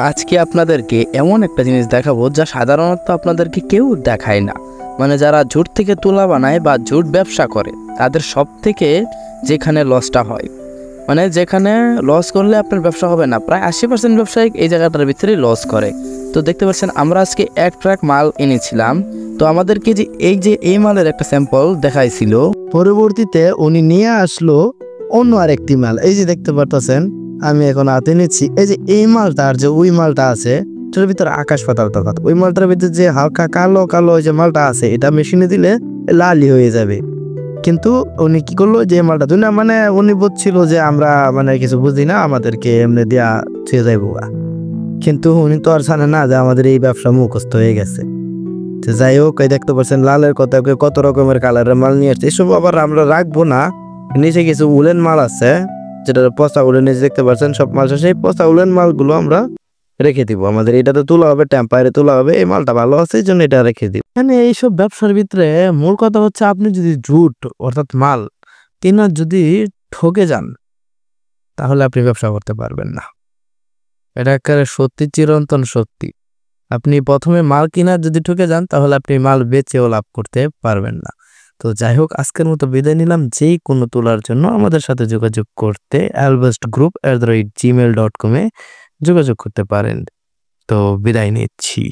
আজকে আপনাদেরকে এমন একটা জিনিস দেখাবো যা সাধারণত আপনাদেরকে কেউ দেখায় না। মানে যারা জুট থেকে তুলা বানায় বা জুট ব্যবসা করে তাদের সব থেকে যেখানে লসটা হয়, মানে যেখানে লস করলে আপনার ব্যবসা হবে না, প্রায় 80% ব্যবসায়িক এই জায়গাটার ভিতরেই লস করে। তো দেখতে পাচ্ছেন আমরা আজকে এক ট্রাক মাল এনেছিলাম। তো আমাদেরকে যে এই মালের একটা স্যাম্পল দেখাইছিল, পরবর্তীতে উনি নিয়ে আসলো অন্য আরেকটি মাল। এই যে দেখতে পারতেছেন আমি এখন হাতে নিচ্ছি, এই যে এই মালটা আর যে ওই মালটা আছে এটার ভিতরে আকাশ পাতাল তফাৎ। ওই মালটার ভিতরে যে হালকা কালো কালো যে মালটা আছে এটা মেশিনে দিলে লালই হয়ে যাবে, কিন্তু উনি কি করলো যে মালটা দুই না, মানে উনি বুঝছিল যে আমরা মানে কিছু বুঝি না, আমাদেরকে এমনি দেয়া ছুঁয়ে যাইব, কিন্তু উনি তো আর জানে না যে আমাদের এই ব্যবসা মুখস্থ হয়ে গেছে। তো যাই হোক, এই দেখতে পাচ্ছেন লালের কথা কত রকমের কালারের মাল নিয়ে আসছে। এসব আবার আমরা রাখবো না, নিচে কিছু উলেন মাল আছে যেটা পচা উলেন, নিচে দেখতে পাচ্ছেন সব মাল। সেই পচা উলেন মালগুলো আমরা রেখে দিব, আমাদের এটাতে তোলা হবে, টেম্পারে তোলা হবে। এই মালটা ভালো আছে এই জন্য এটা রেখে দিব। মানে এইসব ব্যবসার ভিতরে মূল কথা হচ্ছে আপনি যদি জুট অর্থাৎ মাল কেনার যদি ঠকে যান তাহলে আপনি ব্যবসা করতে পারবেন না। এটা একেবারে সত্যি, চিরন্তন সত্যি। আপনি প্রথমে মাল কেনার যদি ঠকে যান তাহলে আপনি মাল বেচেও লাভ করতে পারবেন না। তো যাই হোক, আজকের মতো বিদায় নিলাম। যেই কোনো তোলার জন্য আমাদের সাথে যোগাযোগ করতে alvestgroup@gmail.com যোগাযোগ করতে পারেন। তো বিদায় নিচ্ছি।